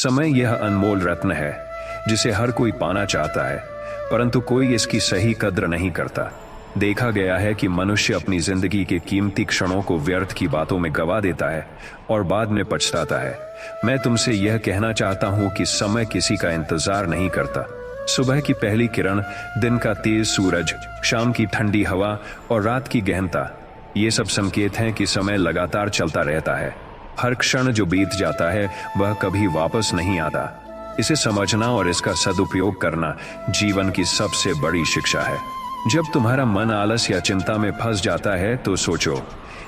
समय यह अनमोल रत्न है जिसे हर कोई पाना चाहता है, परंतु कोई इसकी सही कद्र नहीं करता। देखा गया है कि मनुष्य अपनी जिंदगी के कीमती क्षणों को व्यर्थ की बातों में गवा देता है और बाद में पछताता है। मैं तुमसे यह कहना चाहता हूं कि समय किसी का इंतजार नहीं करता। सुबह की पहली किरण, दिन का तेज सूरज, शाम की ठंडी हवा और रात की गहनता, ये सब संकेत हैं कि समय लगातार चलता रहता है। हर क्षण जो बीत जाता है वह कभी वापस नहीं आता। इसे समझना और इसका सदुपयोग करना जीवन की सबसे बड़ी शिक्षा है। जब तुम्हारा मन आलस या चिंता में फंस जाता है तो सोचो,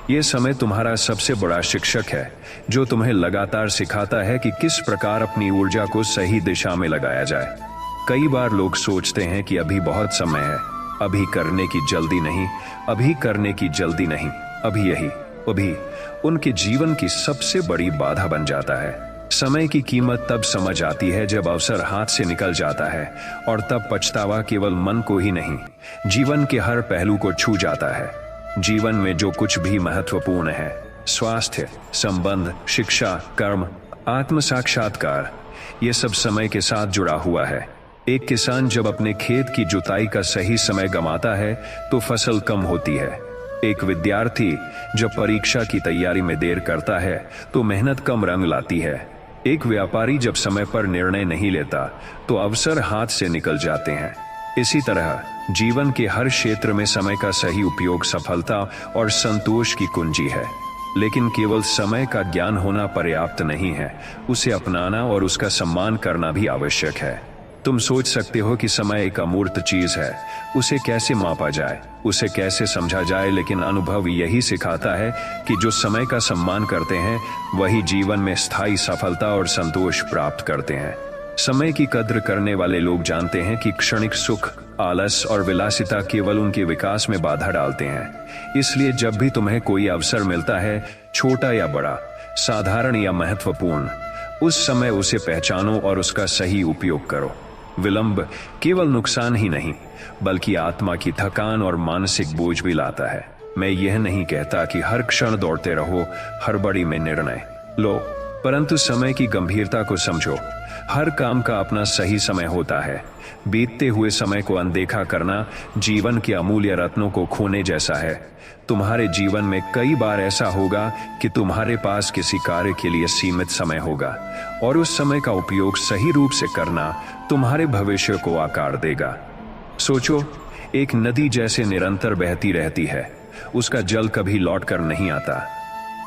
यह समय तुम्हारा सबसे बड़ा शिक्षक है जो तुम्हें लगातार सिखाता है कि किस प्रकार अपनी ऊर्जा को सही दिशा में लगाया जाए। कई बार लोग सोचते हैं कि अभी बहुत समय है, अभी करने की जल्दी नहीं, अभी करने की जल्दी नहीं, अभी उनके जीवन की सबसे बड़ी बाधा बन जाता है। समय की कीमत तब समझ आती है जब अवसर हाथ से निकल जाता है, और तब पछतावा केवल मन को ही नहीं, जीवन के हर पहलू को छू जाता है। जीवन में जो कुछ भी महत्वपूर्ण है, स्वास्थ्य, संबंध, शिक्षा, कर्म, आत्म साक्षात्कार, ये सब समय के साथ जुड़ा हुआ है। एक किसान जब अपने खेत की जुताई का सही समय गंवाता है तो फसल कम होती है। एक विद्यार्थी जब परीक्षा की तैयारी में देर करता है तो मेहनत कम रंग लाती है। एक व्यापारी जब समय पर निर्णय नहीं लेता तो अवसर हाथ से निकल जाते हैं। इसी तरह जीवन के हर क्षेत्र में समय का सही उपयोग सफलता और संतोष की कुंजी है। लेकिन केवल समय का ज्ञान होना पर्याप्त नहीं है, उसे अपनाना और उसका सम्मान करना भी आवश्यक है। तुम सोच सकते हो कि समय एक अमूर्त चीज है, उसे कैसे मापा जाए, उसे कैसे समझा जाए, लेकिन अनुभव यही सिखाता है कि जो समय का सम्मान करते हैं वही जीवन में स्थायी सफलता और संतोष प्राप्त करते हैं। समय की कद्र करने वाले लोग जानते हैं कि क्षणिक सुख, आलस और विलासिता केवल उनके विकास में बाधा डालते हैं। इसलिए जब भी तुम्हें कोई अवसर मिलता है, छोटा या बड़ा, साधारण या महत्वपूर्ण, उस समय उसे पहचानो और उसका सही उपयोग करो। विलंब केवल नुकसान ही नहीं बल्कि आत्मा की थकान और मानसिक बोझ भी लाता है। मैं यह नहीं कहता कि हर क्षण दौड़ते रहो, हड़बड़ी में निर्णय लो, परंतु समय की गंभीरता को समझो। हर काम का अपना सही समय होता है। बीतते हुए समय को अनदेखा करना जीवन के अमूल्य रत्नों को खोने जैसा है। तुम्हारे जीवन में कई बार ऐसा होगा कि तुम्हारे पास किसी कार्य के लिए सीमित समय होगा, और उस समय का उपयोग सही रूप से करना तुम्हारे भविष्य को आकार देगा। सोचो, एक नदी जैसे निरंतर बहती रहती है, उसका जल कभी लौट कर नहीं आता।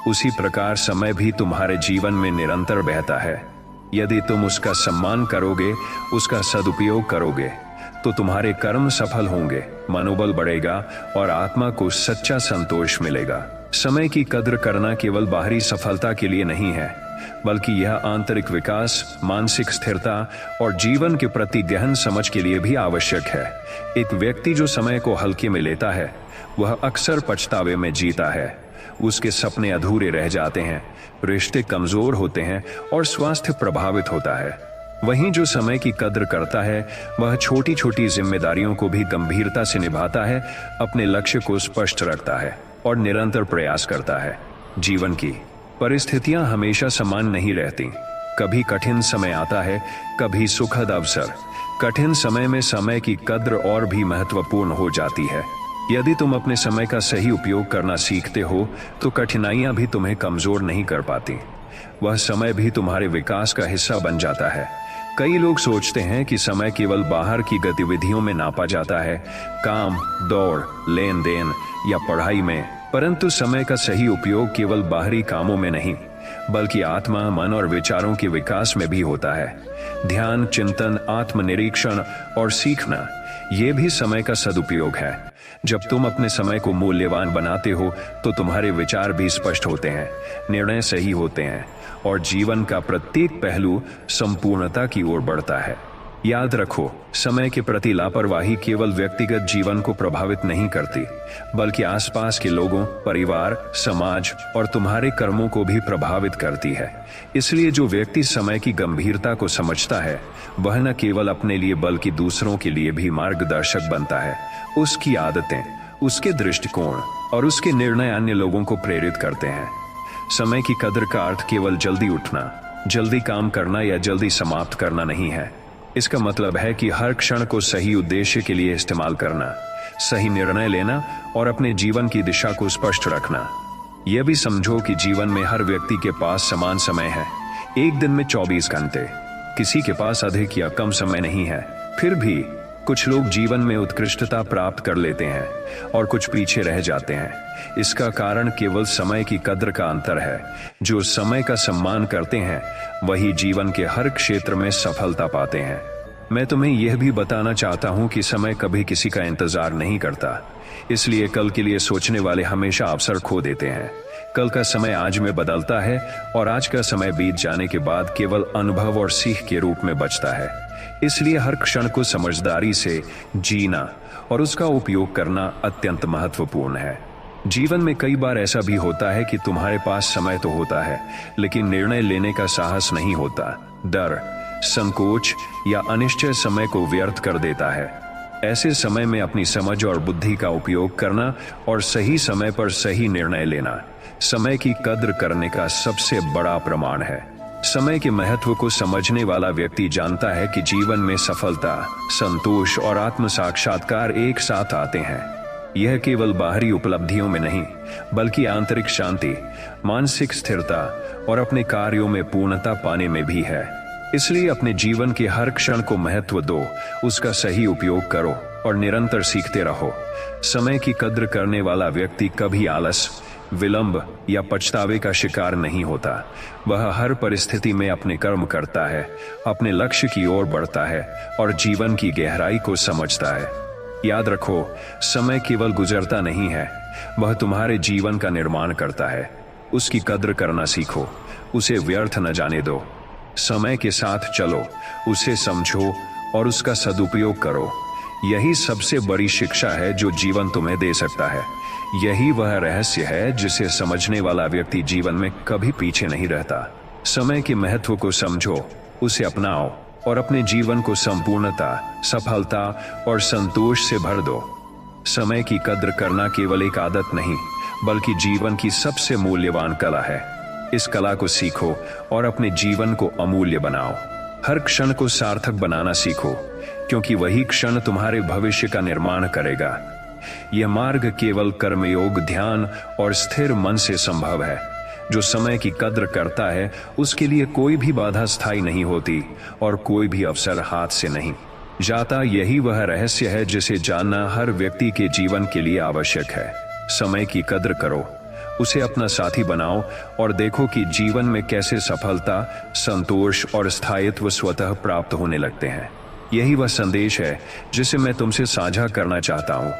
उसी प्रकार समय भी तुम्हारे जीवन में निरंतर बहता है। यदि तुम उसका सम्मान करोगे, उसका सदुपयोग करोगे, तो तुम्हारे कर्म सफल होंगे, मनोबल बढ़ेगा और आत्मा को सच्चा संतोष मिलेगा। समय की कद्र करना केवल बाहरी सफलता के लिए नहीं है, बल्कि यह आंतरिक विकास, मानसिक स्थिरता और जीवन के प्रति गहन समझ के लिए भी आवश्यक है। एक व्यक्ति जो समय को हल्के में लेता है वह अक्सर पछतावे में जीता है। उसके सपने अधूरे रह जाते हैं, रिश्ते कमजोर होते हैं और स्वास्थ्य प्रभावित होता है। वहीं जो समय की कद्र करता है वह छोटी छोटी जिम्मेदारियों को भी गंभीरता से निभाता है, अपने लक्ष्य को स्पष्ट रखता है और निरंतर प्रयास करता है। जीवन की परिस्थितियां हमेशा समान नहीं रहती। कभी कठिन समय आता है, कभी सुखद अवसर। कठिन समय में समय की कद्र और भी महत्वपूर्ण हो जाती है। यदि तुम अपने समय का सही उपयोग करना सीखते हो तो कठिनाइयां भी तुम्हें कमजोर नहीं कर पाती। वह समय भी तुम्हारे विकास का हिस्सा बन जाता है। कई लोग सोचते हैं कि समय केवल बाहर की गतिविधियों में नापा जाता है, काम, दौड़, लेन देन या पढ़ाई में, परंतु समय का सही उपयोग केवल बाहरी कामों में नहीं बल्कि आत्मा, मन और विचारों के विकास में भी होता है। ध्यान, चिंतन, आत्मनिरीक्षण और सीखना, ये भी समय का सदुपयोग है। जब तुम अपने समय को मूल्यवान बनाते हो तो तुम्हारे विचार भी स्पष्ट होते हैं, निर्णय सही होते हैं और जीवन का प्रत्येक पहलू संपूर्णता की ओर बढ़ता है। याद रखो, समय के प्रति लापरवाही केवल व्यक्तिगत जीवन को प्रभावित नहीं करती बल्कि आसपास के लोगों, परिवार, समाज और तुम्हारे कर्मों को भी प्रभावित करती है। इसलिए जो व्यक्ति समय की गंभीरता को समझता है वह न केवल अपने लिए बल्कि दूसरों के लिए भी मार्गदर्शक बनता है। उसकी आदतें, उसके दृष्टिकोण और उसके निर्णय अन्य लोगों को प्रेरित करते हैं। समय की कद्र का अर्थ केवल जल्दी उठना, जल्दी काम करना या जल्दी समाप्त करना नहीं है। इसका मतलब है कि हर क्षण को सही उद्देश्य के लिए इस्तेमाल करना, सही निर्णय लेना और अपने जीवन की दिशा को स्पष्ट रखना। यह भी समझो कि जीवन में हर व्यक्ति के पास समान समय है। एक दिन में 24 घंटे, किसी के पास अधिक या कम समय नहीं है। फिर भी कुछ लोग जीवन में उत्कृष्टता प्राप्त कर लेते हैं और कुछ पीछे रह जाते हैं। इसका कारण केवल समय की कद्र का अंतर है। जो समय का सम्मान करते हैं वही जीवन के हर क्षेत्र में सफलता पाते हैं। मैं तुम्हें यह भी बताना चाहता हूं कि समय कभी किसी का इंतजार नहीं करता, इसलिए कल के लिए सोचने वाले हमेशा अवसर खो देते हैं। कल का समय आज में बदलता है और आज का समय बीत जाने के बाद केवल अनुभव और सीख के रूप में बचता है। इसलिए हर क्षण को समझदारी से जीना और उसका उपयोग करना अत्यंत महत्वपूर्ण है। जीवन में कई बार ऐसा भी होता है कि तुम्हारे पास समय तो होता है, लेकिन निर्णय लेने का साहस नहीं होता। डर, संकोच या अनिश्चय समय को व्यर्थ कर देता है। ऐसे समय में अपनी समझ और बुद्धि का उपयोग करना और सही समय पर सही निर्णय लेना समय की कद्र करने का सबसे बड़ा प्रमाण है। समय के महत्व को समझने वाला व्यक्ति जानता है कि जीवन में सफलता, संतोष और आत्म साक्षात्कार एक साथ आते हैं। यह केवल बाहरी उपलब्धियों में नहीं, बल्कि आंतरिक शांति, मानसिक स्थिरता और अपने कार्यों में पूर्णता पाने में भी है। इसलिए अपने जीवन के हर क्षण को महत्व दो, उसका सही उपयोग करो और निरंतर सीखते रहो। समय की कद्र करने वाला व्यक्ति कभी आलस, विलंब या पछतावे का शिकार नहीं होता। वह हर परिस्थिति में अपने कर्म करता है, अपने लक्ष्य की ओर बढ़ता है और जीवन की गहराई को समझता है। याद रखो, समय केवल गुजरता नहीं है, वह तुम्हारे जीवन का निर्माण करता है। उसकी कद्र करना सीखो, उसे व्यर्थ न जाने दो। समय के साथ चलो, उसे समझो और उसका सदुपयोग करो। यही सबसे बड़ी शिक्षा है जो जीवन तुम्हें दे सकता है। यही वह रहस्य है जिसे समझने वाला व्यक्ति जीवन में कभी पीछे नहीं रहता। समय के महत्व को समझो, उसे अपनाओ और अपने जीवन को संपूर्णता, सफलता और संतोष से भर दो। समय की कद्र करना केवल एक आदत नहीं, बल्कि जीवन की सबसे मूल्यवान कला है। इस कला को सीखो और अपने जीवन को अमूल्य बनाओ। हर क्षण को सार्थक बनाना सीखो, क्योंकि वही क्षण तुम्हारे भविष्य का निर्माण करेगा। यह मार्ग केवल कर्मयोग, ध्यान और स्थिर मन से संभव है। जो समय की कद्र करता है उसके लिए कोई भी बाधा स्थायी नहीं होती और कोई भी अवसर हाथ से नहीं जाता। यही वह रहस्य है जिसे जानना हर व्यक्ति के जीवन के लिए आवश्यक है। समय की कद्र करो, उसे अपना साथी बनाओ और देखो कि जीवन में कैसे सफलता, संतोष और स्थायित्व स्वतः प्राप्त होने लगते हैं। यही वह संदेश है जिसे मैं तुमसे साझा करना चाहता हूँ।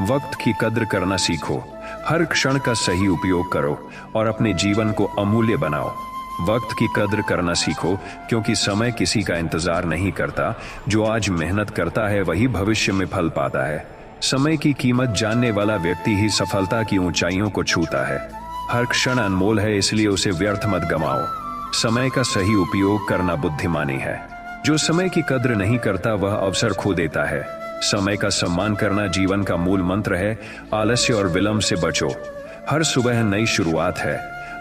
वक्त की कद्र करना सीखो, हर क्षण का सही उपयोग करो और अपने जीवन को अमूल्य बनाओ। वक्त की कद्र करना सीखो, क्योंकि समय किसी का इंतजार नहीं करता। जो आज मेहनत करता है वही भविष्य में फल पाता है। समय की कीमत जानने वाला व्यक्ति ही सफलता की ऊंचाइयों को छूता है। हर क्षण अनमोल है, इसलिए उसे व्यर्थ मत गमाओ। समय का सही उपयोग करना बुद्धिमानी है। जो समय की कद्र नहीं करता वह अवसर खो देता है। समय का सम्मान करना जीवन का मूल मंत्र है। आलस्य और विलंब से बचो। हर सुबह नई शुरुआत है।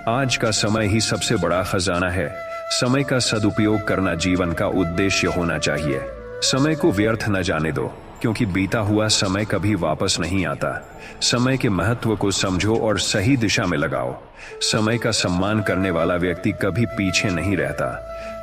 आज का समय ही सबसे बड़ा खजाना है। समय का सदुपयोग करना जीवन का उद्देश्य होना चाहिए। समय को व्यर्थ न जाने दो, क्योंकि बीता हुआ समय कभी वापस नहीं आता। समय के महत्व को समझो और सही दिशा में लगाओ। समय का सम्मान करने वाला व्यक्ति कभी पीछे नहीं रहता।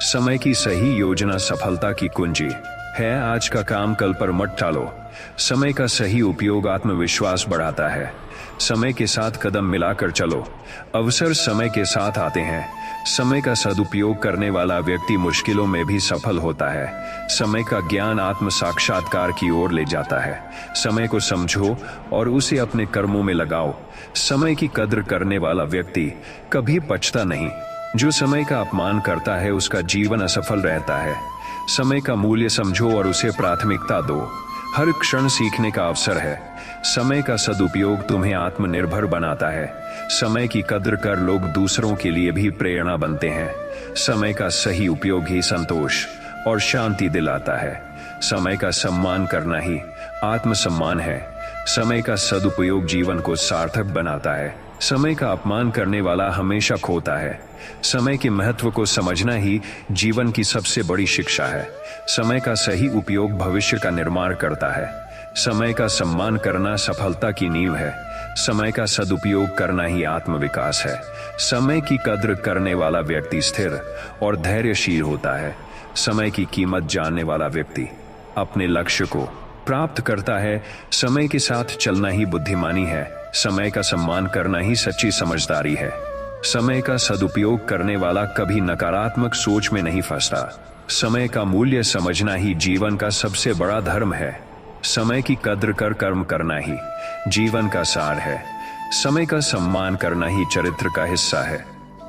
समय की सही योजना सफलता की कुंजी है। आज का काम कल पर मत टालो। समय का सही उपयोग आत्मविश्वास बढ़ाता है। समय के साथ कदम मिलाकर चलो। अवसर समय के साथ आते हैं। समय का सदुपयोग करने वाला व्यक्ति मुश्किलों में भी सफल होता है। समय का ज्ञान आत्म साक्षात्कार की ओर ले जाता है। समय को समझो और उसे अपने कर्मों में लगाओ। समय की कद्र करने वाला व्यक्ति कभी पछता नहीं। जो समय का अपमान करता है उसका जीवन असफल रहता है। समय का मूल्य समझो और उसे प्राथमिकता दो। हर क्षण सीखने का अवसर है। समय का सदुपयोग तुम्हें आत्मनिर्भर बनाता है। समय की कद्र कर लोग दूसरों के लिए भी प्रेरणा बनते हैं। समय का सही उपयोग ही संतोष और शांति दिलाता है। समय का सम्मान करना ही आत्मसम्मान है। समय का सदुपयोग जीवन को सार्थक बनाता है। समय का अपमान करने वाला हमेशा खोता है। समय के महत्व को समझना ही जीवन की सबसे बड़ी शिक्षा है। समय का सही उपयोग भविष्य का निर्माण करता है। समय का सम्मान करना सफलता की नींव है। समय का सदुपयोग करना ही आत्मविकास है। समय की कद्र करने वाला व्यक्ति स्थिर और धैर्यशील होता है। समय की कीमत जानने वाला व्यक्ति अपने लक्ष्य को प्राप्त करता है। समय के साथ चलना ही बुद्धिमानी है। समय का सम्मान करना ही सच्ची समझदारी है। समय का सदुपयोग करने वाला कभी नकारात्मक सोच में नहीं फंसता। समय का मूल्य समझना ही जीवन का सबसे बड़ा धर्म है। समय की कद्र कर कर्म करना ही जीवन का सार है। समय का सम्मान करना ही चरित्र का हिस्सा है।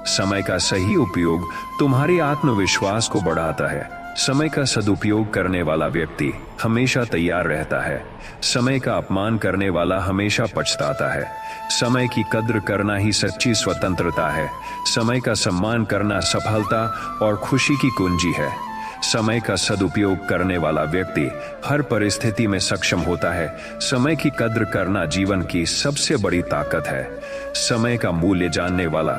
समय का सही उपयोग तुम्हारे आत्मविश्वास को बढ़ाता है। समय का सदुपयोग करने वाला व्यक्ति हमेशा तैयार रहता है। समय का अपमान करने वाला हमेशा पछताता है। समय की कद्र करना ही सच्ची स्वतंत्रता है। समय का सम्मान करना सफलता और खुशी की कुंजी है। समय का सदुपयोग करने वाला व्यक्ति हर परिस्थिति में सक्षम होता है। समय की कद्र करना जीवन की सबसे बड़ी ताकत है। समय का मूल्य जानने वाला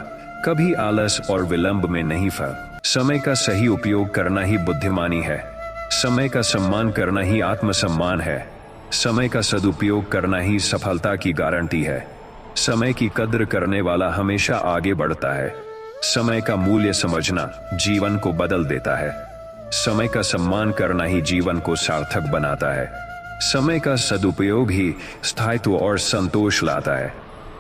कभी आलस और विलंब में नहीं फंसता। समय का सही उपयोग करना ही बुद्धिमानी है। समय का सम्मान करना ही आत्मसम्मान है। समय का सदुपयोग करना ही सफलता की गारंटी है। समय की कद्र करने वाला हमेशा आगे बढ़ता है। समय का मूल्य समझना जीवन को बदल देता है। समय का सम्मान करना ही जीवन को सार्थक बनाता है। समय का सदुपयोग ही स्थायित्व और संतोष लाता है।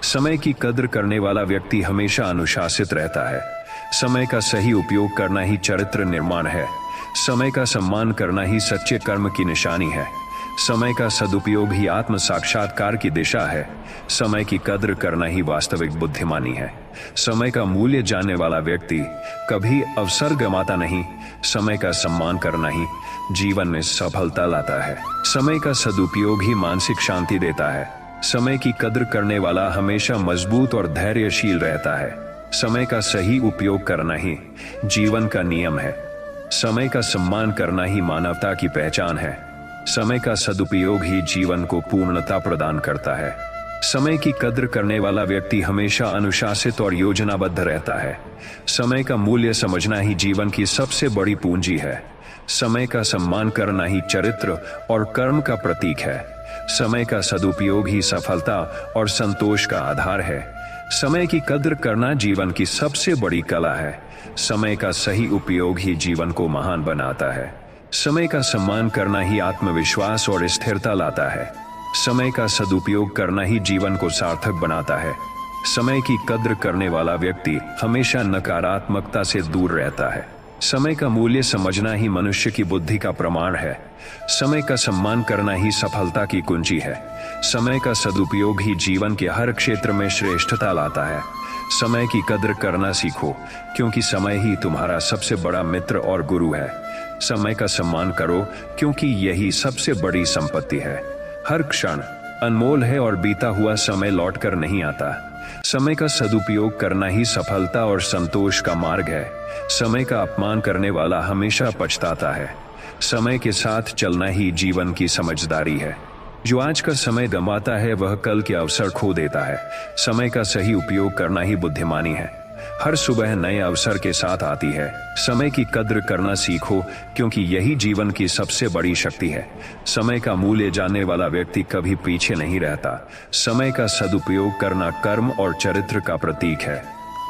समय की कद्र करने वाला व्यक्ति हमेशा अनुशासित रहता है। समय का सही उपयोग करना ही चरित्र निर्माण है। समय का सम्मान करना ही सच्चे कर्म की निशानी है। समय का सदुपयोग ही आत्म साक्षात्कार की दिशा है। समय की कद्र करना ही वास्तविक बुद्धिमानी है। समय का मूल्य जानने वाला व्यक्ति कभी अवसर गंवाता नहीं। समय का सम्मान करना ही जीवन में सफलता लाता है। समय का सदुपयोग ही मानसिक शांति देता है। समय की कद्र करने वाला हमेशा मजबूत और धैर्यशील रहता है। समय का सही उपयोग करना ही जीवन का नियम है। समय का सम्मान करना ही मानवता की पहचान है। समय का सदुपयोग ही जीवन को पूर्णता प्रदान करता है। समय की कद्र करने वाला व्यक्ति हमेशा अनुशासित और योजनाबद्ध रहता है। समय का मूल्य समझना ही जीवन की सबसे बड़ी पूंजी है। समय का सम्मान करना ही चरित्र और कर्म का प्रतीक है। समय का सदुपयोग ही सफलता और संतोष का आधार है। समय की कद्र करना जीवन की सबसे बड़ी कला है। समय का सही उपयोग ही जीवन को महान बनाता है। समय का सम्मान करना ही आत्मविश्वास और स्थिरता लाता है। समय का सदुपयोग करना ही जीवन को सार्थक बनाता है। समय की कद्र करने वाला व्यक्ति हमेशा नकारात्मकता से दूर रहता है। समय का मूल्य समझना ही मनुष्य की बुद्धि का प्रमाण है। समय का सम्मान करना ही सफलता की कुंजी है। समय का सदुपयोग ही जीवन के हर क्षेत्र में श्रेष्ठता लाता है। समय की कद्र करना सीखो, क्योंकि समय ही तुम्हारा सबसे बड़ा मित्र और गुरु है। समय का सम्मान करो, क्योंकि यही सबसे बड़ी संपत्ति है। हर क्षण अनमोल है और बीता हुआ समय लौटकर नहीं आता। समय का सदुपयोग करना ही सफलता और संतोष का मार्ग है। समय का अपमान करने वाला हमेशा पछताता है। समय के साथ चलना ही जीवन की समझदारी है। जो आज का समय गंवाता है वह कल के अवसर खो देता है। समय का सही उपयोग करना ही बुद्धिमानी है। हर सुबह नए अवसर के साथ आती है। समय की कद्र करना सीखो, क्योंकि यही जीवन की सबसे बड़ी शक्ति है। समय का मूल्य जानने वाला व्यक्ति कभी पीछे नहीं रहता। समय का सदुपयोग करना कर्म और चरित्र का प्रतीक है।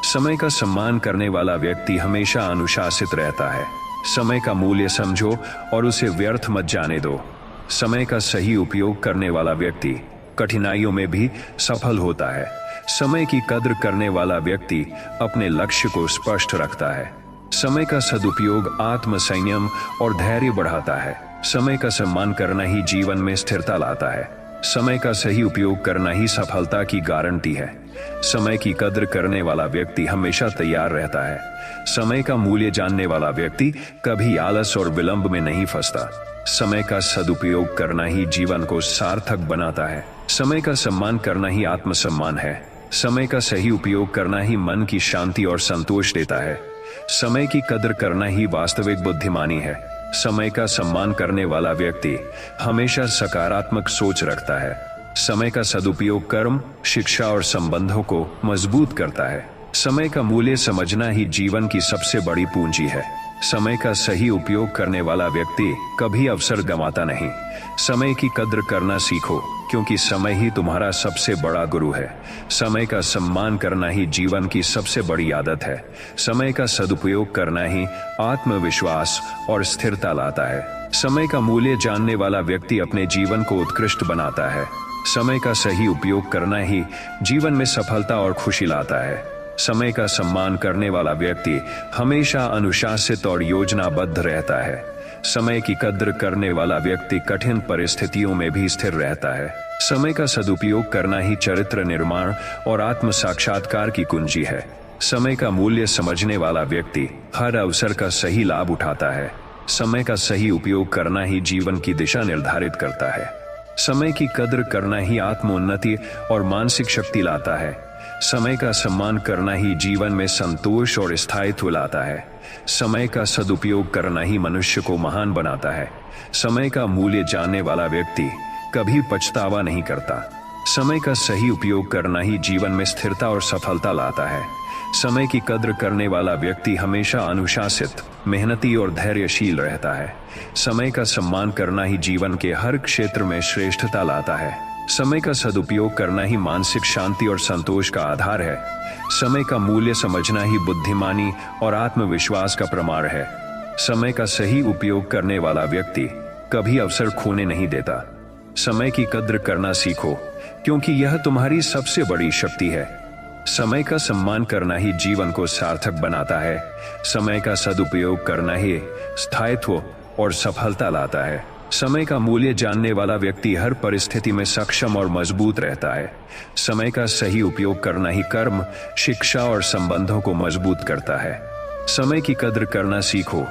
समय का सम्मान करने वाला व्यक्ति हमेशा अनुशासित रहता है। समय का मूल्य समझो और उसे व्यर्थ मत जाने दो। समय का सही उपयोग करने वाला व्यक्ति कठिनाइयों में भी सफल होता है। समय की कद्र करने वाला व्यक्ति अपने लक्ष्य को स्पष्ट रखता है। समय का सदुपयोग आत्म संयम और धैर्य बढ़ाता है। समय का सम्मान करना ही जीवन में स्थिरता लाता है। समय का सही उपयोग करना ही सफलता की गारंटी है। समय की कद्र करने वाला व्यक्ति हमेशा तैयार रहता है। समय का मूल्य जानने वाला व्यक्ति कभी आलस और विलंब में नहीं फंसता। समय का सदुपयोग करना ही जीवन को सार्थक बनाता है। समय का सम्मान करना ही आत्मसम्मान है। समय का सही उपयोग करना ही मन की शांति और संतोष देता है। समय की कद्र करना ही वास्तविक बुद्धिमानी है। समय का सम्मान करने वाला व्यक्ति हमेशा सकारात्मक सोच रखता है। समय का सदुपयोग कर्म, शिक्षा और संबंधों को मजबूत करता है। समय का मूल्य समझना ही जीवन की सबसे बड़ी पूंजी है। समय का सही उपयोग करने वाला व्यक्ति कभी अवसर गंवाता नहीं। समय की कद्र करना सीखो, क्योंकि समय ही तुम्हारा सबसे बड़ा गुरु है। समय का सम्मान करना ही जीवन की सबसे बड़ी आदत है। समय का सदुपयोग करना ही आत्मविश्वास और स्थिरता लाता है। समय का मूल्य जानने वाला व्यक्ति अपने जीवन को उत्कृष्ट बनाता है। समय का सही उपयोग करना ही जीवन में सफलता और खुशी लाता है। समय का सम्मान करने वाला व्यक्ति हमेशा अनुशासित और योजनाबद्ध रहता है। समय की कद्र करने वाला व्यक्ति कठिन परिस्थितियों में भी स्थिर रहता है। समय का सदुपयोग करना ही चरित्र निर्माण और आत्म साक्षात्कार की कुंजी है। समय का मूल्य समझने वाला व्यक्ति हर अवसर का सही लाभ उठाता है। समय का सही उपयोग करना ही जीवन की दिशा निर्धारित करता है। समय की कद्र करना ही आत्मोन्नति और मानसिक शक्ति लाता है। समय का सम्मान करना ही जीवन में संतोष और स्थायित्व लाता है। समय का सदुपयोग करना ही मनुष्य को महान बनाता है। समय का मूल्य जानने वाला व्यक्ति कभी पछतावा नहीं करता। समय का सही उपयोग करना ही जीवन में स्थिरता और सफलता लाता है। समय की कद्र करने वाला व्यक्ति हमेशा अनुशासित, मेहनती और धैर्यशील रहता है। समय का सम्मान करना ही जीवन के हर क्षेत्र में श्रेष्ठता लाता है। समय का सदुपयोग करना ही मानसिक शांति और संतोष का आधार है। समय का मूल्य समझना ही बुद्धिमानी और आत्मविश्वास का प्रमाण है। समय का सही उपयोग करने वाला व्यक्ति कभी अवसर खोने नहीं देता। समय की कद्र करना सीखो, क्योंकि यह तुम्हारी सबसे बड़ी शक्ति है। समय का सम्मान करना ही जीवन को सार्थक बनाता है। समय का सदुपयोग करना ही स्थायित्व और सफलता लाता है। समय का मूल्य जानने वाला व्यक्ति हर परिस्थिति में सक्षम और मजबूत रहता है। समय का सही उपयोग करना ही कर्म, शिक्षा और संबंधों को मजबूत करता है। समय की कद्र करना सीखो,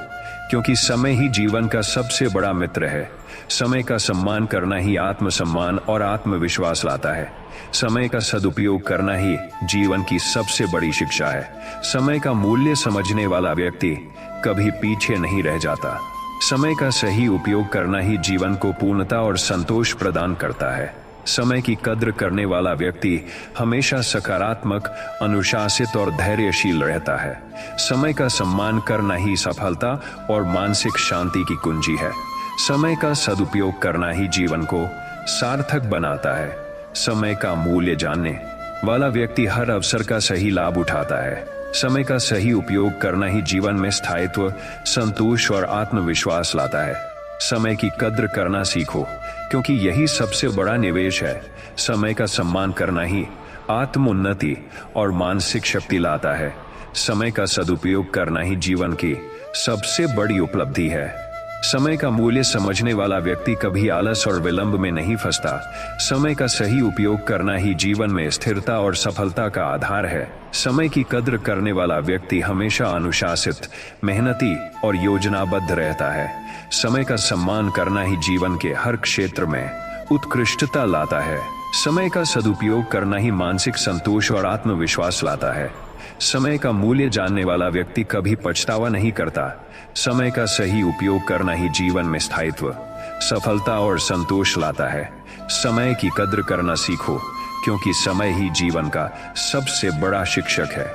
क्योंकि समय ही जीवन का सबसे बड़ा मित्र है। समय का सम्मान करना ही आत्मसम्मान और आत्मविश्वास लाता है। समय का सदुपयोग करना ही जीवन की सबसे बड़ी शिक्षा है। समय का मूल्य समझने वाला व्यक्ति कभी पीछे नहीं रह जाता। समय का सही उपयोग करना ही जीवन को पूर्णता और संतोष प्रदान करता है। समय की कद्र करने वाला व्यक्ति हमेशा सकारात्मक, अनुशासित और धैर्यशील रहता है। समय का सम्मान करना ही सफलता और मानसिक शांति की कुंजी है। समय का सदुपयोग करना ही जीवन को सार्थक बनाता है। समय का मूल्य जानने वाला व्यक्ति हर अवसर का सही लाभ उठाता है। समय का सही उपयोग करना ही जीवन में स्थायित्व, संतोष और आत्मविश्वास लाता है। समय की कद्र करना सीखो, क्योंकि यही सबसे बड़ा निवेश है। समय का सम्मान करना ही आत्मोन्नति और मानसिक शक्ति लाता है। समय का सदुपयोग करना ही जीवन की सबसे बड़ी उपलब्धि है। समय का मूल्य समझने वाला व्यक्ति कभी आलस और विलंब में नहीं फंसता। समय का सही उपयोग करना ही जीवन में स्थिरता और सफलता का आधार है। समय की कद्र करने वाला व्यक्ति हमेशा अनुशासित, मेहनती और योजनाबद्ध रहता है। समय का सम्मान करना ही जीवन के हर क्षेत्र में उत्कृष्टता लाता है। समय का सदुपयोग करना ही मानसिक संतोष और आत्मविश्वास लाता है। समय का मूल्य जानने वाला व्यक्ति कभी पछतावा नहीं करता। समय का सही उपयोग करना ही जीवन में स्थायित्व, सफलता और संतोष लाता है। समय की कद्र करना सीखो, क्योंकि समय ही जीवन का सबसे बड़ा शिक्षक है।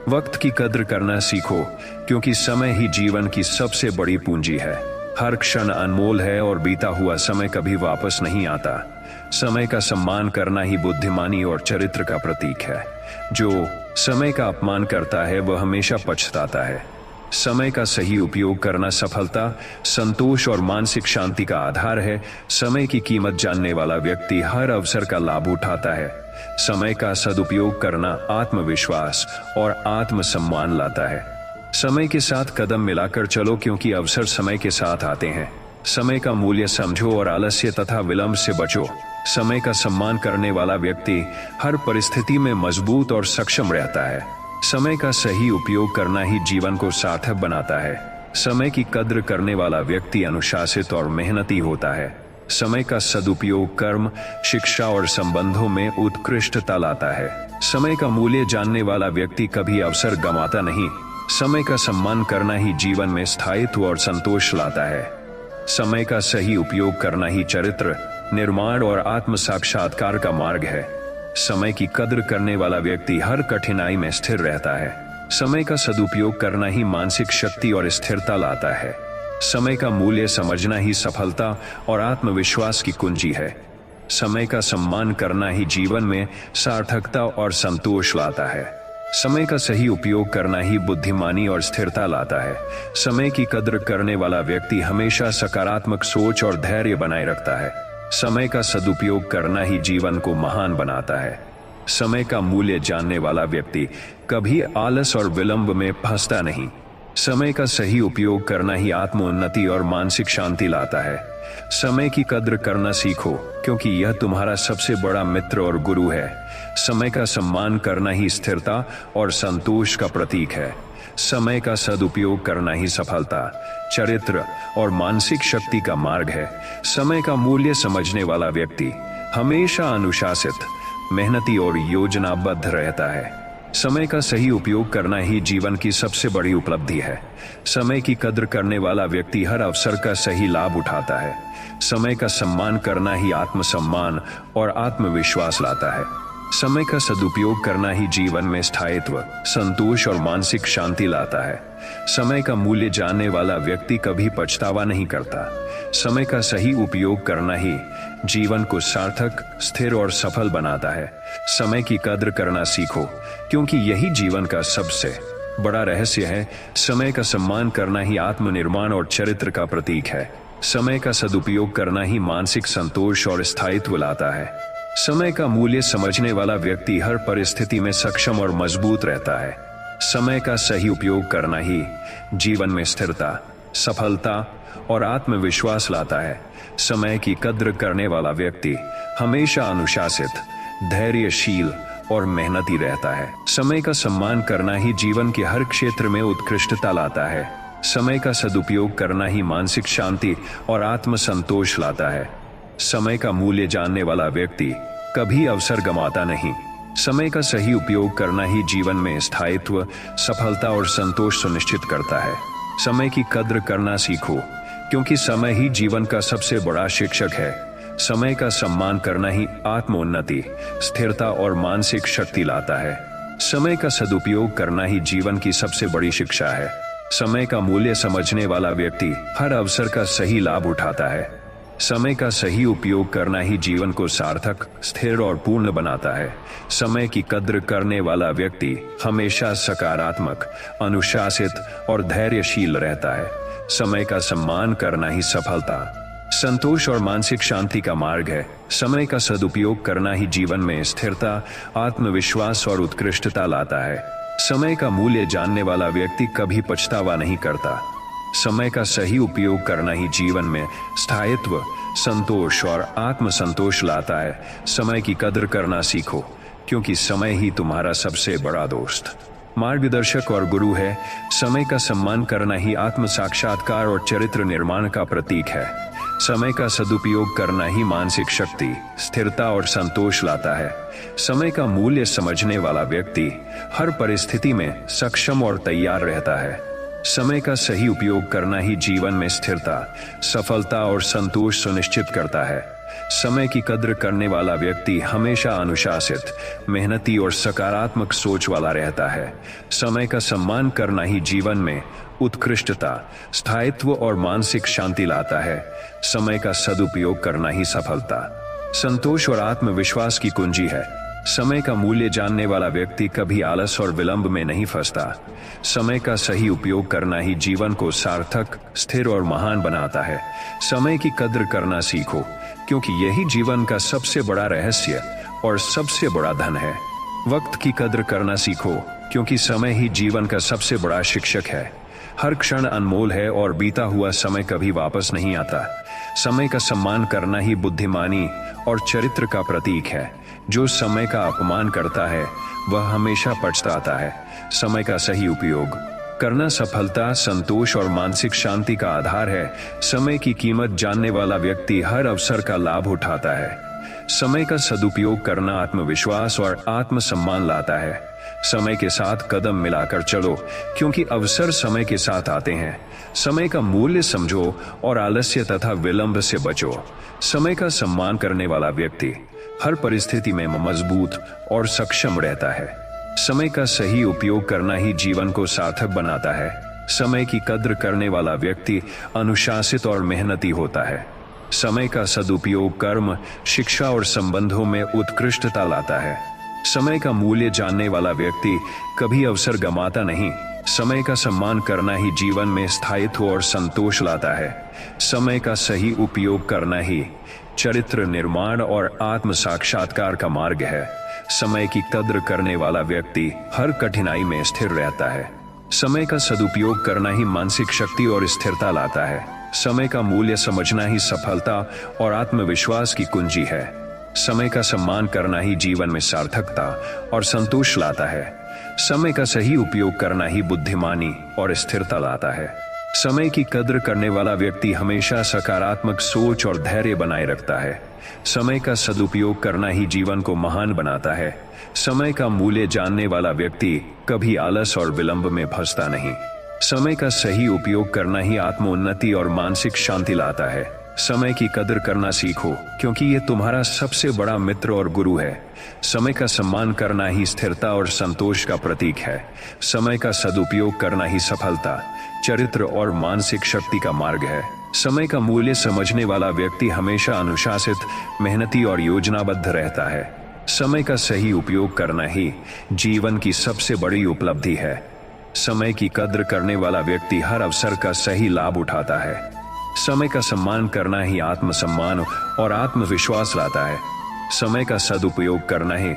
वक्त की कद्र करना सीखो, क्योंकि समय ही जीवन की सबसे बड़ी पूंजी है। हर क्षण अनमोल है और बीता हुआ समय कभी वापस नहीं आता। समय का सम्मान करना ही बुद्धिमानी और चरित्र का प्रतीक है। जो समय का अपमान करता है वह हमेशा पछताता है। समय का सही उपयोग करना सफलता, संतोष और मानसिक शांति का आधार है। समय की कीमत जानने वाला व्यक्ति हर अवसर का लाभ उठाता है। समय का सदुपयोग करना आत्मविश्वास और आत्मसम्मान लाता है। समय के साथ कदम मिलाकर चलो, क्योंकि अवसर समय के साथ आते हैं। समय का मूल्य समझो और आलस्य तथा विलंब से बचो। समय का सम्मान करने वाला व्यक्ति हर परिस्थिति में मजबूत और सक्षम रहता है। समय का सही उपयोग करना ही जीवन को सार्थक बनाता है। समय की कद्र करने वाला व्यक्ति अनुशासित और मेहनती होता है। समय का सदुपयोग कर्म, शिक्षा और संबंधों में उत्कृष्टता लाता है। समय का मूल्य जानने वाला व्यक्ति कभी अवसर गंवाता नहीं। समय का सम्मान करना ही जीवन में स्थायित्व और संतोष लाता है। समय का सही उपयोग करना ही चरित्र, निर्माण और आत्म साक्षात्कार का मार्ग है। समय की कद्र करने वाला व्यक्ति हर कठिनाई में स्थिर रहता है। समय का सदुपयोग करना ही मानसिक शक्ति और स्थिरता लाता है। समय का मूल्य समझना ही सफलता और आत्मविश्वास की कुंजी है। समय का सम्मान करना ही जीवन में सार्थकता और संतोष लाता है। समय का सही उपयोग करना ही बुद्धिमानी और स्थिरता लाता है। समय की कद्र करने वाला व्यक्ति हमेशा सकारात्मक सोच और धैर्य बनाए रखता है। समय का सदुपयोग करना ही जीवन को महान बनाता है। समय का मूल्य जानने वाला व्यक्ति कभी आलस और विलंब में फंसता नहीं। समय का सही उपयोग करना ही आत्मोन्नति और मानसिक शांति लाता है। समय की कद्र करना सीखो, क्योंकि यह तुम्हारा सबसे बड़ा मित्र और गुरु है। समय का सम्मान करना ही स्थिरता और संतोष का प्रतीक है। समय का सदुपयोग करना ही सफलता, चरित्र और मानसिक शक्ति का मार्ग है। समय का मूल्य समझने वाला व्यक्ति हमेशा अनुशासित, मेहनती और योजनाबद्ध रहता है। समय का सही उपयोग करना ही जीवन की सबसे बड़ी उपलब्धि है। समय की कद्र करने वाला व्यक्ति हर अवसर का सही लाभ उठाता है। समय का सम्मान करना ही आत्मसम्मान और आत्मविश्वास लाता है। समय का सदुपयोग करना ही जीवन में स्थायित्व, संतोष और मानसिक शांति लाता है। समय का मूल्य जानने वाला व्यक्ति कभी पछतावा नहीं करता। समय का सही उपयोग करना ही जीवन को सार्थक, स्थिर और सफल बनाता है। समय की कद्र करना सीखो, क्योंकि यही जीवन का सबसे बड़ा रहस्य है। समय का सम्मान करना ही आत्मनिर्माण और चरित्र का प्रतीक है। समय का सदुपयोग करना ही मानसिक संतोष और स्थायित्व लाता है। समय का मूल्य समझने वाला व्यक्ति हर परिस्थिति में सक्षम और मजबूत रहता है। समय का सही उपयोग करना ही जीवन में स्थिरता, सफलता और आत्मविश्वास लाता है। समय की कद्र करने वाला व्यक्ति हमेशा अनुशासित, धैर्यशील और मेहनती रहता है। समय का सम्मान करना ही जीवन के हर क्षेत्र में उत्कृष्टता लाता है। समय का सदुपयोग करना ही मानसिक शांति और आत्मसंतोष लाता है। समय का मूल्य जानने वाला व्यक्ति कभी अवसर गंवाता नहीं। समय का सही उपयोग करना ही जीवन में स्थायित्व, सफलता और संतोष सुनिश्चित करता है। समय की कद्र करना सीखो, क्योंकि समय ही जीवन का सबसे बड़ा शिक्षक है। समय का सम्मान करना ही आत्मोन्नति, स्थिरता और मानसिक शक्ति लाता है। समय का सदुपयोग करना ही जीवन की सबसे बड़ी शिक्षा है। समय का मूल्य समझने वाला व्यक्ति हर अवसर का सही लाभ उठाता है। समय का सही उपयोग करना ही जीवन को सार्थक, स्थिर और पूर्ण बनाता है। समय की कद्र करने वाला व्यक्ति हमेशा सकारात्मक, अनुशासित और धैर्यशील रहता है। समय का सम्मान करना ही सफलता, संतोष और मानसिक शांति का मार्ग है। समय का सदुपयोग करना ही जीवन में स्थिरता, आत्मविश्वास और उत्कृष्टता लाता है। समय का मूल्य जानने वाला व्यक्ति कभी पछतावा नहीं करता। समय का सही उपयोग करना ही जीवन में स्थायित्व, संतोष और आत्मसंतोष लाता है। समय की कद्र करना सीखो, क्योंकि समय ही तुम्हारा सबसे बड़ा दोस्त, मार्गदर्शक और गुरु है। समय का सम्मान करना ही आत्म साक्षात्कार और चरित्र निर्माण का प्रतीक है। समय का सदुपयोग करना ही मानसिक शक्ति, स्थिरता और संतोष लाता है। समय का मूल्य समझने वाला व्यक्ति हर परिस्थिति में सक्षम और तैयार रहता है। समय का सही उपयोग करना ही जीवन में स्थिरता, सफलता और संतोष सुनिश्चित करता है। समय की कद्र करने वाला व्यक्ति हमेशा अनुशासित, मेहनती और सकारात्मक सोच वाला रहता है। समय का सम्मान करना ही जीवन में उत्कृष्टता, स्थायित्व और मानसिक शांति लाता है। समय का सदुपयोग करना ही सफलता, संतोष और आत्मविश्वास की कुंजी है। समय का मूल्य जानने वाला व्यक्ति कभी आलस और विलंब में नहीं फंसता। समय का सही उपयोग करना ही जीवन को सार्थक, स्थिर और महान बनाता है। समय की कद्र करना सीखो, क्योंकि यही जीवन का सबसे बड़ा रहस्य और सबसे बड़ा धन है। वक्त की कद्र करना सीखो, क्योंकि समय ही जीवन का सबसे बड़ा शिक्षक है। हर क्षण अनमोल है और बीता हुआ समय कभी वापस नहीं आता। समय का सम्मान करना ही बुद्धिमानी और चरित्र का प्रतीक है। जो समय का अपमान करता है वह हमेशा पछताता है। समय का सही उपयोग करना सफलता, संतोष और मानसिक शांति का आधार है। समय की कीमत जानने वाला व्यक्ति हर अवसर का लाभ उठाता है। समय का सदुपयोग करना आत्मविश्वास और आत्मसम्मान लाता है। समय के साथ कदम मिलाकर चलो, क्योंकि अवसर समय के साथ आते हैं। समय का मूल्य समझो और आलस्य तथा विलंब से बचो। समय का सम्मान करने वाला व्यक्ति हर परिस्थिति में मजबूत और सक्षम रहता है। समय का सही उपयोग करना ही जीवन को सार्थक बनाता है। समय की कद्र करने वाला व्यक्ति अनुशासित और मेहनती होता है। समय का सदुपयोग कर्म, शिक्षा और संबंधों में उत्कृष्टता लाता है। समय का मूल्य जानने वाला व्यक्ति कभी अवसर गंवाता नहीं। समय का सम्मान करना ही जीवन में स्थायित्व और संतोष लाता है। समय का सही उपयोग करना ही चरित्र निर्माण और आत्म साक्षात्कार का मार्ग है। समय की कद्र करने वाला व्यक्ति हर कठिनाई में स्थिर रहता है। समय का सदुपयोग करना ही मानसिक शक्ति और स्थिरता लाता है। समय का मूल्य समझना ही सफलता और आत्मविश्वास की कुंजी है। समय का सम्मान करना ही जीवन में सार्थकता और संतोष लाता है। समय का सही उपयोग करना ही बुद्धिमानी और स्थिरता लाता है। समय की कद्र करने वाला व्यक्ति हमेशा सकारात्मक सोच और धैर्य बनाए रखता है। समय का सदुपयोग करना ही जीवन को महान बनाता है। समय का मूल्य जानने वाला व्यक्ति कभी आलस और विलंब में फंसता नहीं। समय का सही उपयोग करना ही आत्मोन्नति और मानसिक शांति लाता है। समय की कद्र करना सीखो, क्योंकि ये तुम्हारा सबसे बड़ा मित्र और गुरु है। समय का सम्मान करना ही स्थिरता और संतोष का प्रतीक है। समय का सदुपयोग करना ही सफलता, चरित्र और मानसिक शक्ति का मार्ग है। समय का मूल्य समझने वाला व्यक्ति हमेशा अनुशासित, मेहनती और योजनाबद्ध रहता है। समय का सही उपयोग करना ही जीवन की सबसे बड़ी उपलब्धि है। समय की कद्र करने वाला व्यक्ति हर अवसर का सही लाभ उठाता है। समय का सम्मान करना ही आत्मसम्मान और आत्मविश्वास लाता है। समय का सदुपयोग करना ही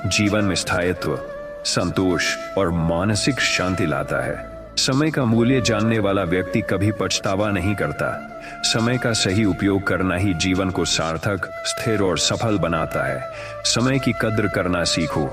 जीवन में स्थायित्व, संतोष और मानसिक शांति लाता है। समय का मूल्य जानने वाला व्यक्ति कभी पछतावा नहीं करता। समय का सही उपयोग करना ही जीवन को सार्थक, स्थिर और सफल बनाता है। समय की कद्र करना सीखो,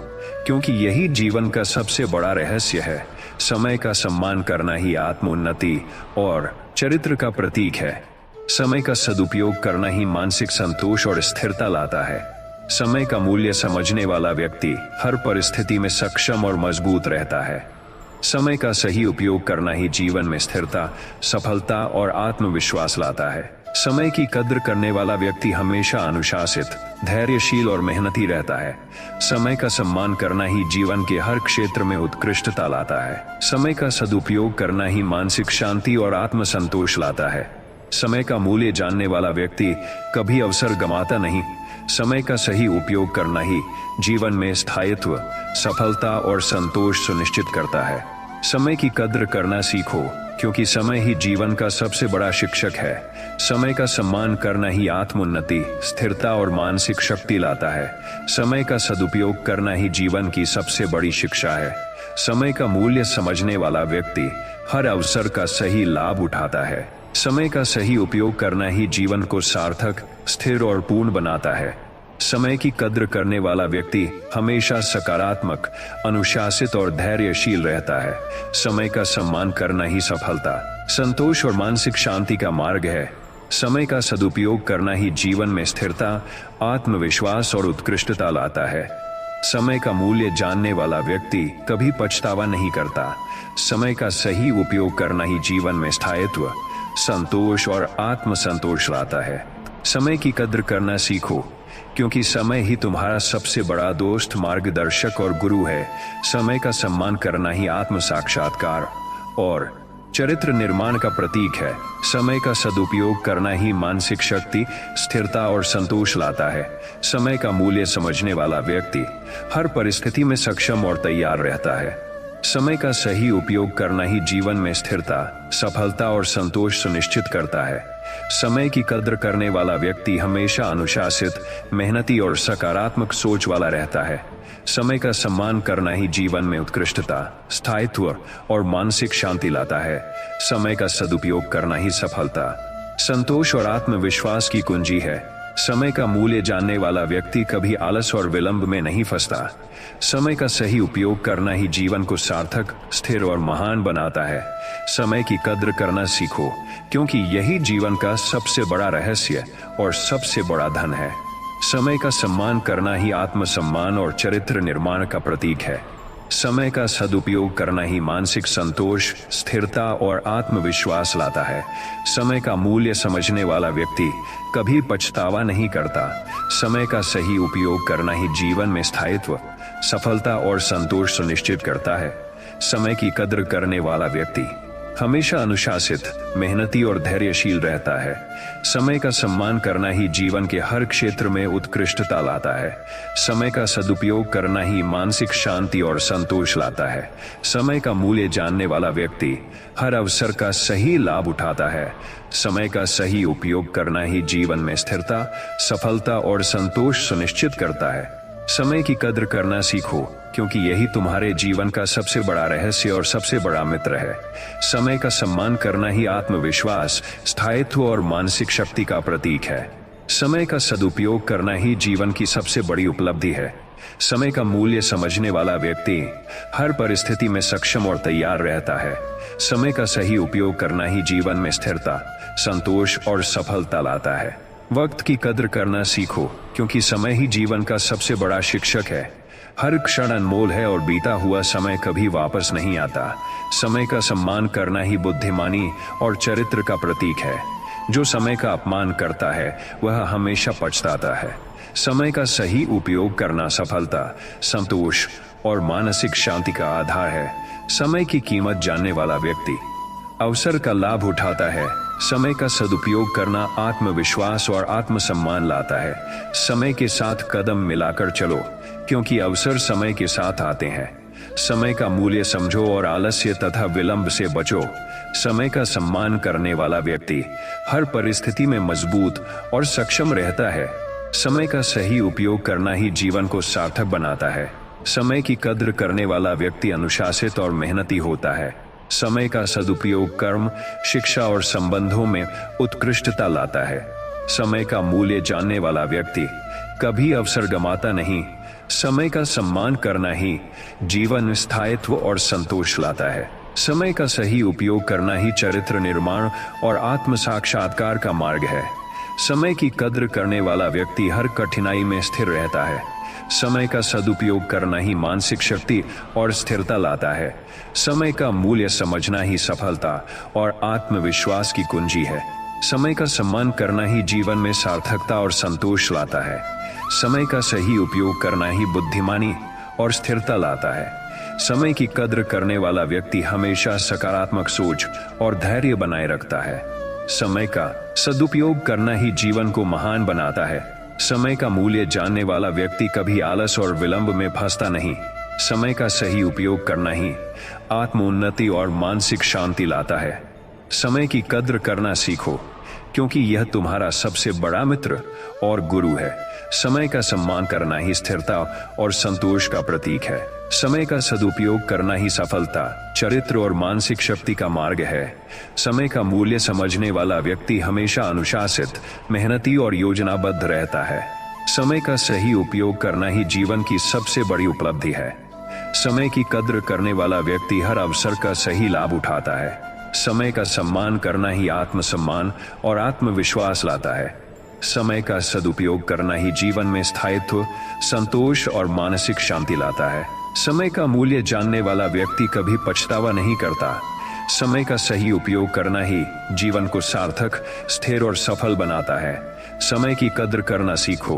क्योंकि यही जीवन का सबसे बड़ा रहस्य है। समय का सम्मान करना ही आत्मोन्नति और चरित्र का प्रतीक है। समय का सदुपयोग करना ही मानसिक संतोष और स्थिरता लाता है। समय का मूल्य समझने वाला व्यक्ति हर परिस्थिति में सक्षम और मजबूत रहता है। समय का सही उपयोग करना ही जीवन में स्थिरता, सफलता और आत्मविश्वास लाता है। समय की कद्र करने वाला व्यक्ति हमेशा अनुशासित, धैर्यशील और मेहनती रहता है। समय का सम्मान करना ही जीवन के हर क्षेत्र में उत्कृष्टता लाता है। समय का सदुपयोग करना ही मानसिक शांति और आत्मसंतोष लाता है। समय का मूल्य जानने वाला व्यक्ति कभी अवसर गंवाता नहीं। समय का सही उपयोग करना ही जीवन में स्थायित्व, सफलता और संतोष सुनिश्चित करता है। समय की कद्र करना सीखो, क्योंकि समय ही जीवन का सबसे बड़ा शिक्षक है। समय का सम्मान करना ही आत्मोन्नति, स्थिरता और मानसिक शक्ति लाता है। समय का सदुपयोग करना ही जीवन की सबसे बड़ी शिक्षा है। समय का मूल्य समझने वाला व्यक्ति हर अवसर का सही लाभ उठाता है। समय का सही उपयोग करना ही जीवन को सार्थक, स्थिर और पूर्ण बनाता है। समय की कद्र करने वाला व्यक्ति हमेशा सकारात्मक, अनुशासित और धैर्यशील रहता है। समय का सम्मान करना ही सफलता, संतोष और मानसिक शांति का मार्ग है। समय का सदुपयोग करना ही जीवन में स्थिरता, आत्मविश्वास और उत्कृष्टता लाता है। समय का मूल्य जानने वाला व्यक्ति कभी पछतावा नहीं करता। समय का सही उपयोग करना ही जीवन में स्थायित्व, संतोष और आत्मसंतोष लाता है। समय की कद्र करना सीखो, क्योंकि समय ही तुम्हारा सबसे बड़ा दोस्त, मार्गदर्शक और गुरु है। समय का सम्मान करना ही आत्म साक्षात्कार और चरित्र निर्माण का प्रतीक है। समय का सदुपयोग करना ही मानसिक शक्ति, स्थिरता और संतोष लाता है। समय का मूल्य समझने वाला व्यक्ति हर परिस्थिति में सक्षम और तैयार रहता है। समय का सही उपयोग करना ही जीवन में स्थिरता, सफलता और संतोष सुनिश्चित करता है। समय की कद्र करने वाला व्यक्ति हमेशा अनुशासित, मेहनती और सकारात्मक सोच वाला रहता है। समय का सम्मान करना ही जीवन में उत्कृष्टता, स्थायित्व और मानसिक शांति लाता है। समय का सदुपयोग करना ही सफलता, संतोष और आत्मविश्वास की कुंजी है। समय का मूल्य जानने वाला व्यक्ति कभी आलस और विलंब में नहीं फंसता। समय का सही उपयोग करना ही जीवन को सार्थक, स्थिर और महान बनाता है। समय की कद्र करना सीखो, क्योंकि यही जीवन का सबसे बड़ा रहस्य और सबसे बड़ा धन है। समय का सम्मान करना ही आत्मसम्मान और चरित्र निर्माण का प्रतीक है। समय का सदुपयोग करना ही मानसिक संतोष, स्थिरता और आत्मविश्वास लाता है। समय का मूल्य समझने वाला व्यक्ति कभी पछतावा नहीं करता। समय का सही उपयोग करना ही जीवन में स्थायित्व, सफलता और संतोष सुनिश्चित करता है। समय की कद्र करने वाला व्यक्ति हमेशा अनुशासित, मेहनती और धैर्यशील रहता है। समय का सम्मान करना ही जीवन के हर क्षेत्र में उत्कृष्टता लाता है। समय का सदुपयोग करना ही मानसिक शांति और संतोष लाता है। समय का मूल्य जानने वाला व्यक्ति हर अवसर का सही लाभ उठाता है। समय का सही उपयोग करना ही जीवन में स्थिरता, सफलता और संतोष सुनिश्चित करता है। समय की कद्र करना सीखो, क्योंकि यही तुम्हारे जीवन का सबसे बड़ा रहस्य और सबसे बड़ा मित्र है। समय का सम्मान करना ही आत्मविश्वास, स्थायित्व और मानसिक शक्ति का प्रतीक है। समय का सदुपयोग करना ही जीवन की सबसे बड़ी उपलब्धि है। समय का मूल्य समझने वाला व्यक्ति हर परिस्थिति में सक्षम और तैयार रहता है। समय का सही उपयोग करना ही जीवन में स्थिरता, संतोष और सफलता लाता है। वक्त की कद्र करना सीखो, क्योंकि समय ही जीवन का सबसे बड़ा शिक्षक है। हर क्षण अनमोल है और बीता हुआ समय कभी वापस नहीं आता। समय का सम्मान करना ही बुद्धिमानी और चरित्र का प्रतीक है। जो समय का अपमान करता है वह हमेशा पछताता है। समय का सही उपयोग करना सफलता, संतोष और मानसिक शांति का आधार है। समय की कीमत जानने वाला व्यक्ति अवसर का लाभ उठाता है। समय का सदुपयोग करना आत्मविश्वास और आत्मसम्मान लाता है। समय के साथ कदम मिलाकर चलो, क्योंकि अवसर समय के साथ आते हैं। समय का मूल्य समझो और आलस्य तथा विलंब से बचो। समय का सम्मान करने वाला व्यक्ति हर परिस्थिति में मजबूत और सक्षम रहता है। समय का सही उपयोग करना ही जीवन को सार्थक बनाता है। समय की कद्र करने वाला व्यक्ति अनुशासित और मेहनती होता है। समय का सदुपयोग कर्म, शिक्षा और संबंधों में उत्कृष्टता लाता है। समय का मूल्य जानने वाला व्यक्ति कभी अवसर गंवाता नहीं। समय का सम्मान करना ही जीवन में स्थायित्व और संतोष लाता है। समय का सही उपयोग करना ही चरित्र निर्माण और आत्म साक्षात्कार का मार्ग है। समय की कद्र करने वाला व्यक्ति हर कठिनाई में स्थिर रहता है। समय का सदुपयोग करना ही मानसिक शक्ति और स्थिरता लाता है। समय का मूल्य समझना ही सफलता और आत्मविश्वास की कुंजी है। समय का सम्मान करना ही जीवन में सार्थकता और संतोष लाता है। समय का सही उपयोग करना ही बुद्धिमानी और स्थिरता लाता है। समय की कद्र करने वाला व्यक्ति हमेशा सकारात्मक सोच और धैर्य बनाए रखता है। समय का सदुपयोग करना ही जीवन को महान बनाता है। समय का मूल्य जानने वाला व्यक्ति कभी आलस और विलंब में फंसता नहीं। समय का सही उपयोग करना ही आत्मोन्नति और मानसिक शांति लाता है। समय की कद्र करना सीखो, क्योंकि यह तुम्हारा सबसे बड़ा मित्र और गुरु है। समय का सम्मान करना ही स्थिरता और संतोष का प्रतीक है। समय का सदुपयोग करना ही सफलता, चरित्र और मानसिक शक्ति का मार्ग है। समय का मूल्य समझने वाला व्यक्ति हमेशा अनुशासित, मेहनती और योजनाबद्ध रहता है। समय का सही उपयोग करना ही जीवन की सबसे बड़ी उपलब्धि है। समय की कद्र करने वाला व्यक्ति हर अवसर का सही लाभ उठाता है। समय का सम्मान करना ही आत्मसम्मान और आत्मविश्वास लाता है। समय का सदुपयोग करना ही जीवन में स्थायित्व, संतोष और मानसिक शांति लाता है। समय का मूल्य जानने वाला व्यक्ति कभी पछतावा नहीं करता। समय का सही उपयोग करना ही जीवन को सार्थक, स्थिर और सफल बनाता है। समय की कद्र करना सीखो,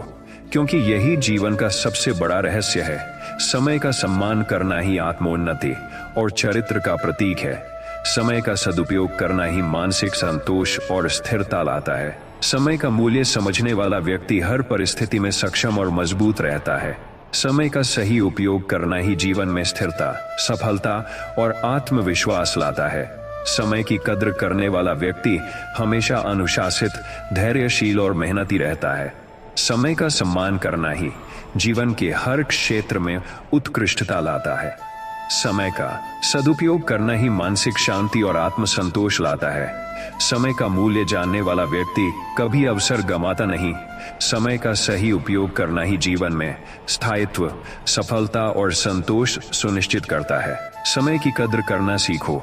क्योंकि यही जीवन का सबसे बड़ा रहस्य है। समय का सम्मान करना ही आत्मोन्नति और चरित्र का प्रतीक है। समय का सदुपयोग करना ही मानसिक संतोष और स्थिरता लाता है। समय का मूल्य समझने वाला व्यक्ति हर परिस्थिति में सक्षम और मजबूत रहता है। समय का सही उपयोग करना ही जीवन में स्थिरता, सफलता और आत्मविश्वास लाता है। समय की कद्र करने वाला व्यक्ति हमेशा अनुशासित, धैर्यशील और मेहनती रहता है। समय का सम्मान करना ही जीवन के हर क्षेत्र में उत्कृष्टता लाता है। समय का सदुपयोग करना ही मानसिक शांति और आत्मसंतोष लाता है। समय का मूल्य जानने वाला व्यक्ति कभी अवसर गंवाता नहीं। समय का सही उपयोग करना ही जीवन में स्थायित्व, सफलता और संतोष सुनिश्चित करता है। समय की कद्र करना सीखो,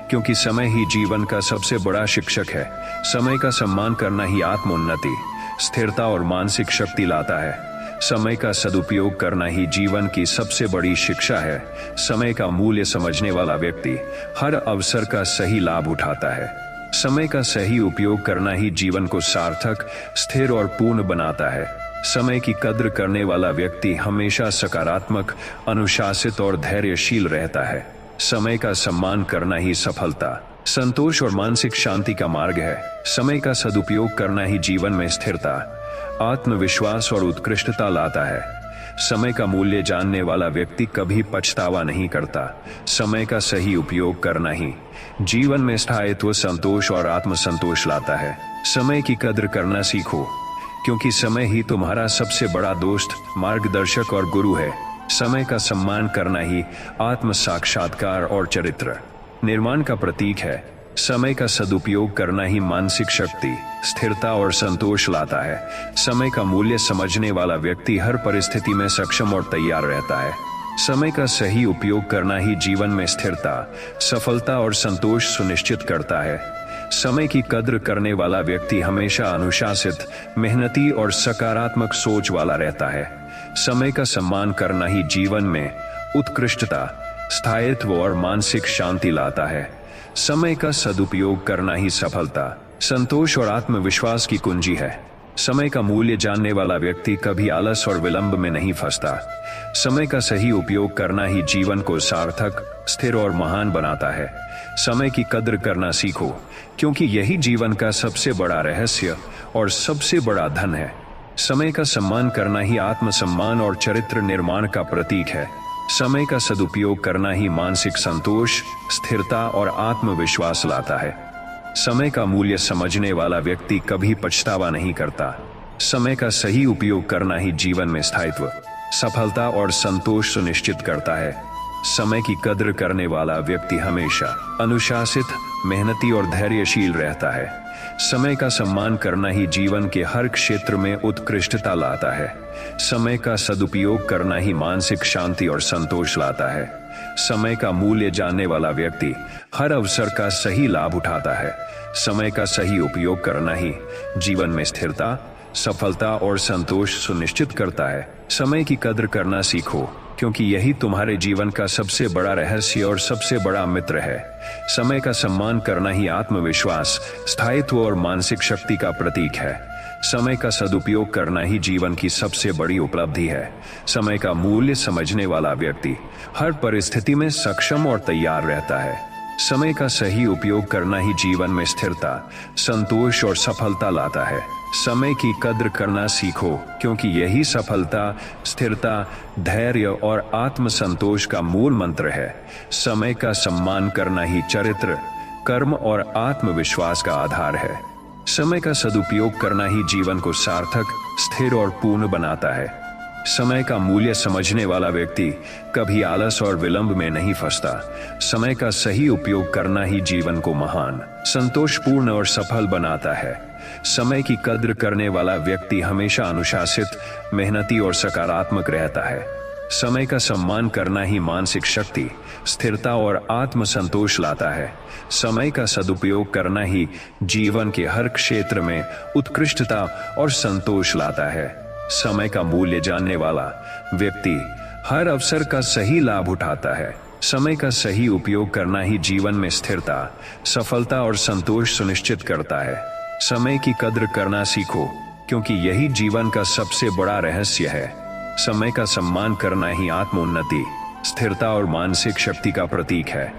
क्योंकि समय ही जीवन का सबसे बड़ा शिक्षक है। समय का सम्मान करना ही आत्मोन्नति, स्थिरता और मानसिक शक्ति लाता है। समय का सदुपयोग करना ही जीवन की सबसे बड़ी शिक्षा है। समय का मूल्य समझने वाला व्यक्ति हर अवसर का सही लाभ उठाता है। समय का सही उपयोग करना ही जीवन को सार्थक, स्थिर और पूर्ण बनाता है। समय की कद्र करने वाला व्यक्ति हमेशा सकारात्मक, अनुशासित और धैर्यशील रहता है। समय का सम्मान करना ही सफलता, संतोष और मानसिक शांति का मार्ग है। समय का सदुपयोग करना ही जीवन में स्थिरता, आत्मविश्वास और उत्कृष्टता लाता है। समय का मूल्य जानने वाला व्यक्ति कभी पछतावा नहीं करता। समय का सही उपयोग करना ही जीवन में स्थायित्व, संतोष और आत्मसंतोष लाता है। समय की कद्र करना सीखो, क्योंकि समय ही तुम्हारा सबसे बड़ा दोस्त, मार्गदर्शक और गुरु है। समय का सम्मान करना ही आत्म साक्षात्कार और चरित्र निर्माण का प्रतीक है। समय का सदुपयोग करना ही मानसिक शक्ति, स्थिरता और संतोष लाता है। समय का मूल्य समझने वाला व्यक्ति हर परिस्थिति में सक्षम और तैयार रहता है। समय का सही उपयोग करना ही जीवन में स्थिरता, सफलता और संतोष सुनिश्चित करता है। समय की कद्र करने वाला व्यक्ति हमेशा अनुशासित, मेहनती और सकारात्मक सोच वाला रहता है। समय का सम्मान करना ही जीवन में उत्कृष्टता, स्थायित्व और मानसिक शांति लाता है। समय का सदुपयोग करना ही सफलता, संतोष और आत्मविश्वास की कुंजी है। समय का मूल्य जानने वाला व्यक्ति कभी आलस और विलंब में नहीं फंसता। समय का सही उपयोग करना ही जीवन को सार्थक, स्थिर और महान बनाता है। समय की कद्र करना सीखो, क्योंकि यही जीवन का सबसे बड़ा रहस्य और सबसे बड़ा धन है। समय का सम्मान करना ही आत्मसम्मान और चरित्र निर्माण का प्रतीक है। समय का सदुपयोग करना ही मानसिक संतोष, स्थिरता और आत्मविश्वास लाता है। समय का मूल्य समझने वाला व्यक्ति कभी पछतावा नहीं करता। समय का सही उपयोग करना ही जीवन में स्थायित्व, सफलता और संतोष सुनिश्चित करता है। समय की कद्र करने वाला व्यक्ति हमेशा अनुशासित, मेहनती और धैर्यशील रहता है। समय का सम्मान करना ही जीवन के हर क्षेत्र में उत्कृष्टता लाता है। समय का सदुपयोग करना ही मानसिक शांति और संतोष लाता है। समय का मूल्य जानने वाला व्यक्ति हर अवसर का सही लाभ उठाता है। समय का सही उपयोग करना ही जीवन में स्थिरता, सफलता और संतोष सुनिश्चित करता है। समय की कद्र करना सीखो, क्योंकि यही तुम्हारे जीवन का सबसे बड़ा रहस्य और सबसे बड़ा मित्र है। समय का सम्मान करना ही आत्मविश्वास, स्थायित्व और मानसिक शक्ति का प्रतीक है। समय का सदुपयोग करना ही जीवन की सबसे बड़ी उपलब्धि है। समय का मूल्य समझने वाला व्यक्ति हर परिस्थिति में सक्षम और तैयार रहता है। समय का सही उपयोग करना ही जीवन में स्थिरता, संतोष और सफलता लाता है। समय की कद्र करना सीखो, क्योंकि यही सफलता, स्थिरता, धैर्य और आत्मसंतोष का मूल मंत्र है। समय का सम्मान करना ही चरित्र, कर्म और आत्मविश्वास का आधार है। समय का सदुपयोग करना ही जीवन को सार्थक, स्थिर और पूर्ण बनाता है। समय का मूल्य समझने वाला व्यक्ति कभी आलस और विलंब में नहीं फंसता। समय का सही उपयोग करना ही जीवन को महान, संतोषपूर्ण और सफल बनाता है। समय की कद्र करने वाला व्यक्ति हमेशा अनुशासित, मेहनती और सकारात्मक रहता है। समय का सम्मान करना ही मानसिक शक्ति, स्थिरता और आत्मसंतोष लाता है। समय का सदुपयोग करना ही जीवन के हर क्षेत्र में उत्कृष्टता और संतोष लाता है। समय का मूल्य जानने वाला व्यक्ति हर अवसर का सही लाभ उठाता है। समय का सही उपयोग करना ही जीवन में स्थिरता, सफलता और संतोष सुनिश्चित करता है। समय की कद्र करना सीखो, क्योंकि यही जीवन का सबसे बड़ा रहस्य है। समय का सम्मान करना ही आत्मोन्नति, स्थिरता और मानसिक शक्ति का प्रतीक है।